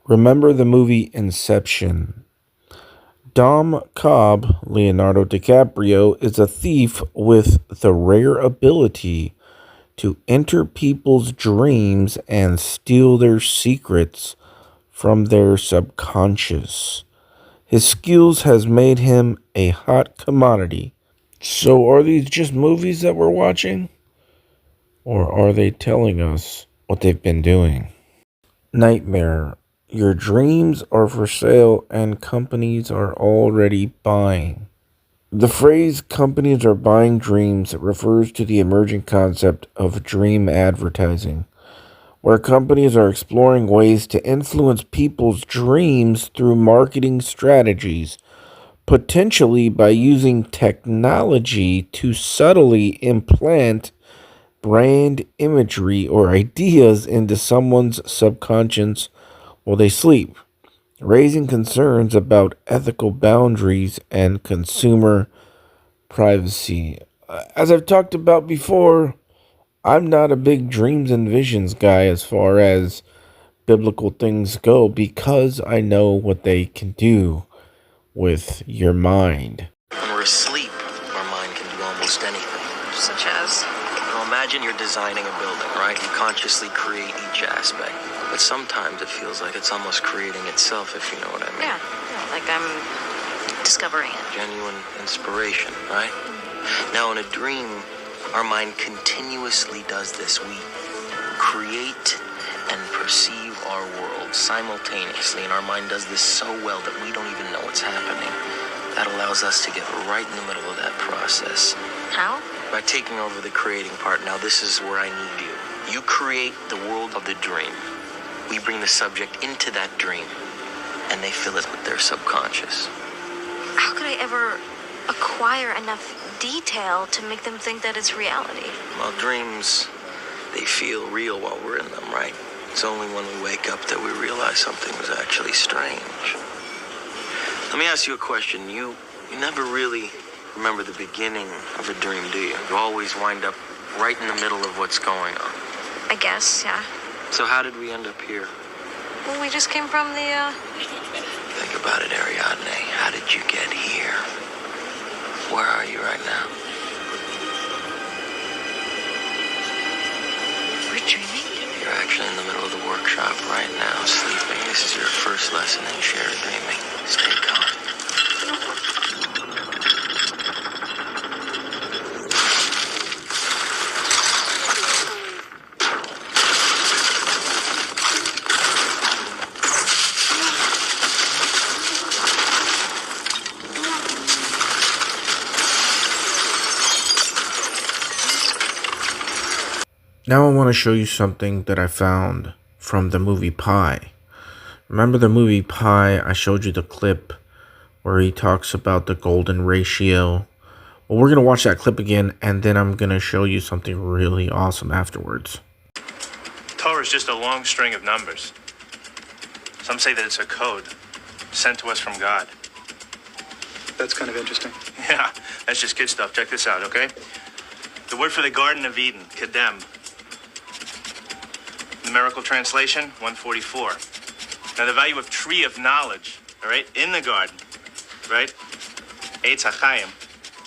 Remember the movie Inception? Dom Cobb, Leonardo DiCaprio, is a thief with the rare ability to enter people's dreams and steal their secrets from their subconscious. His skills has made him a hot commodity. So are these just movies that we're watching? Or are they telling us what they've been doing? Nightmare. Your dreams are for sale and companies are already buying. The phrase companies are buying dreams refers to the emerging concept of dream advertising, where companies are exploring ways to influence people's dreams through marketing strategies, potentially by using technology to subtly implant brand imagery or ideas into someone's subconscious while they sleep, raising concerns about ethical boundaries and consumer privacy. As I've talked about before, I'm not a big dreams and visions guy as far as biblical things go because I know what they can do with your mind. When we're asleep, our mind can do almost anything. Such as? Now imagine you're designing a building, right? You consciously create each aspect. But sometimes it feels like it's almost creating itself, if you know what I mean. Yeah, like I'm discovering it. Genuine inspiration, right? Now in a dream, our mind continuously does this. We create and perceive our world simultaneously, and our mind does this so well that we don't even know what's happening. That allows us to get right in the middle of that process. How? By taking over the creating part. Now this is where I need you. You create the world of the dream. We bring the subject into that dream, and they fill it with their subconscious. How could I ever acquire enough detail to make them think that it's reality? Well, dreams, they feel real while we're in them, right? It's only when we wake up that we realize something was actually strange. Let me ask you a question. You never really remember the beginning of a dream, do you? You always wind up right in the middle of what's going on. I guess, yeah. So how did we end up here? Well, we just came from the, Think about it, Ariadne. How did you get here? Where are you right now? We're dreaming? You're actually in the middle of the workshop right now, sleeping. This is your first lesson in shared dreaming. Stay calm. Now I want to show you something that I found from the movie Pi. Remember the movie Pi? I showed you the clip where he talks about the golden ratio. Well, we're going to watch that clip again, and then I'm going to show you something really awesome afterwards. Torah is just a long string of numbers. Some say that it's a code sent to us from God. That's kind of interesting. Yeah, that's just kid stuff. Check this out, okay? The word for the Garden of Eden, Kedem. Numerical translation, 144. Now the value of tree of knowledge, all right, in the garden, right? Eitz HaChaim,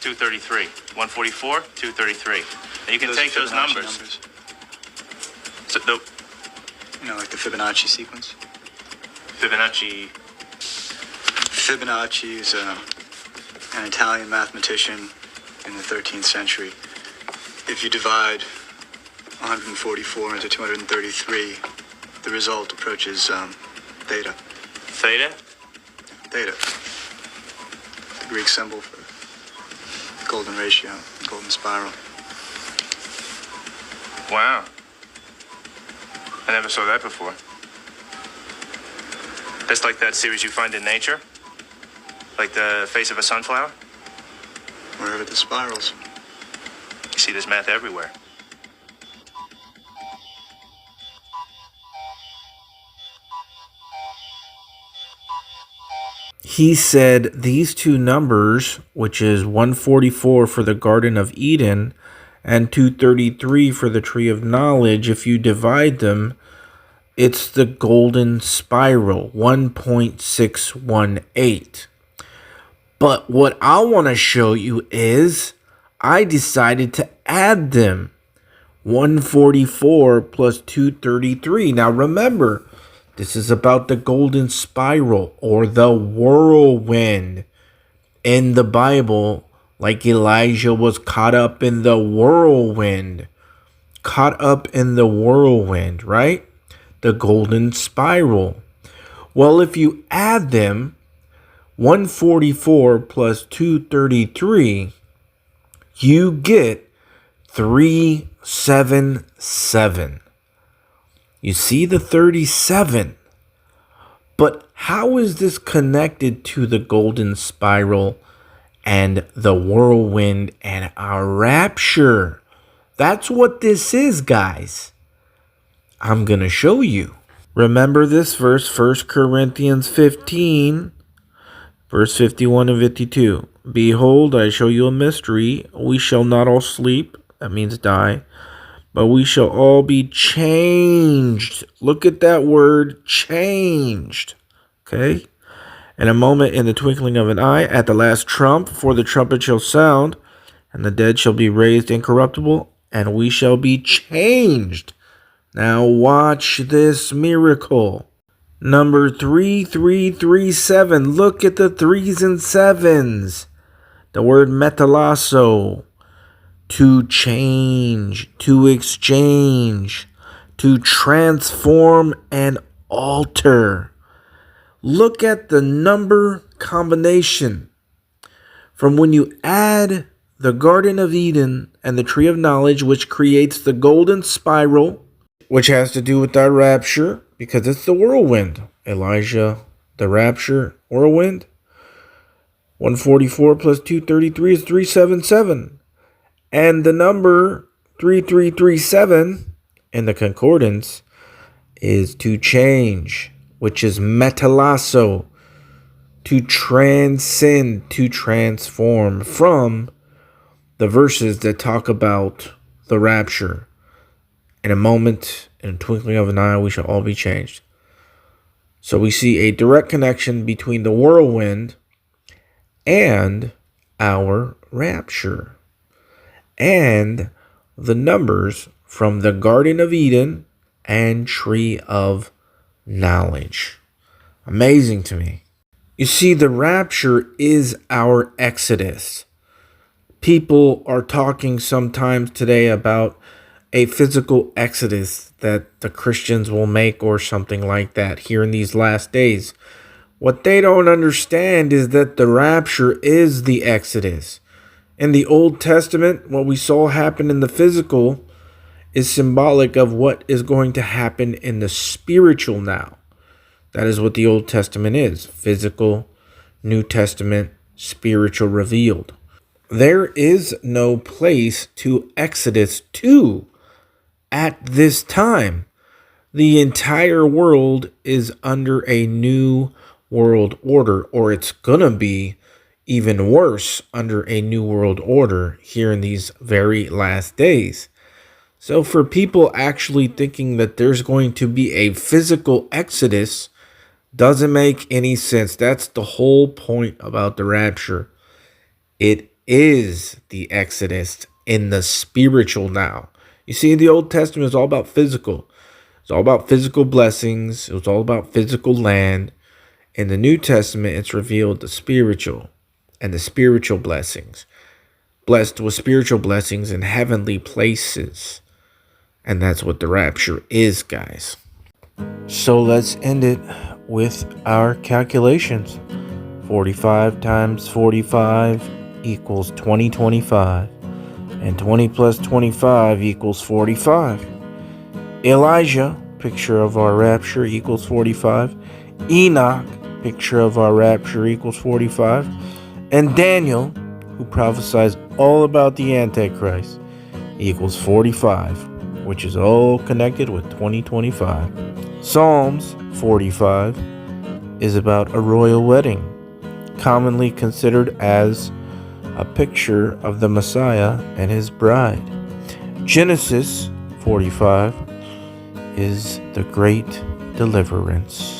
233. 144, 233. Now you can take those numbers. So You know, like the Fibonacci sequence. Fibonacci. Fibonacci is an Italian mathematician in the 13th century. If you divide 144 into 233, the result approaches theta. Theta? Theta. The Greek symbol for golden ratio, golden spiral. Wow. I never saw that before. That's like that series you find in nature? Like the face of a sunflower? Wherever the spirals. You see this math everywhere. He said these two numbers, which is 144 for the Garden of Eden and 233 for the Tree of Knowledge, if you divide them, It's the golden spiral, 1.618. But what I want to show you is I decided to add them. 144 plus 233. Now remember, this is about the golden spiral or the whirlwind in the Bible, like Elijah was caught up in the whirlwind. Caught up in the whirlwind, right? The golden spiral. Well, if you add them, 144 plus 233, you get 377. You see the 37. But how is this connected to the golden spiral and the whirlwind and our rapture? That's what this is, guys. I'm going to show you. Remember this verse, 1 Corinthians 15, verse 51 and 52. Behold, I show you a mystery. We shall not all sleep. That means die. But we shall all be changed. Look at that word, changed. Okay? In a moment, in the twinkling of an eye, at the last trump, for the trumpet shall sound, and the dead shall be raised incorruptible, and we shall be changed. Now watch this miracle. Number 3337. Look at the 3s and 7s. The word metalasso. To change, to exchange, to transform and alter. Look at the number combination. From when you add the Garden of Eden and the Tree of Knowledge, which creates the golden spiral, which has to do with our rapture, because it's the whirlwind. Elijah, the rapture, whirlwind. 144 plus 233 is 377. And the number 3337 in the concordance is to change, which is metalasso, to transcend, to transform, from the verses that talk about the rapture. In a moment, in a twinkling of an eye, we shall all be changed. So we see a direct connection between the whirlwind and our rapture. And the numbers from the Garden of Eden and Tree of Knowledge. Amazing to me. You see, the rapture is our exodus. People are talking sometimes today about a physical exodus that the Christians will make or something like that here in these last days. What they don't understand is that the rapture is the exodus. In the Old Testament, what we saw happen in the physical is symbolic of what is going to happen in the spiritual now. That is what the Old Testament is. Physical, New Testament, spiritual revealed. There is no place to Exodus to at this time. The entire world is under a new world order, or it's going to be even worse under a new world order here in these very last days. So for people actually thinking that there's going to be a physical exodus doesn't make any sense. That's the whole point about the rapture. It is the exodus in the spiritual now. You see, the Old Testament is all about physical. It's all about physical blessings. It was all about physical land. In the New Testament, it's revealed the spiritual and the spiritual blessings. Blessed with spiritual blessings in heavenly places. And that's what the rapture is, guys. So let's end it with our calculations. 45 times 45 equals 2025. And 20 plus 25 equals 45. Elijah, picture of our rapture, equals 45. Enoch, picture of our rapture, equals 45. And Daniel, who prophesies all about the Antichrist, equals 45, which is all connected with 2025. Psalms 45 is about a royal wedding, commonly considered as a picture of the Messiah and his bride. Genesis 45 is the great deliverance.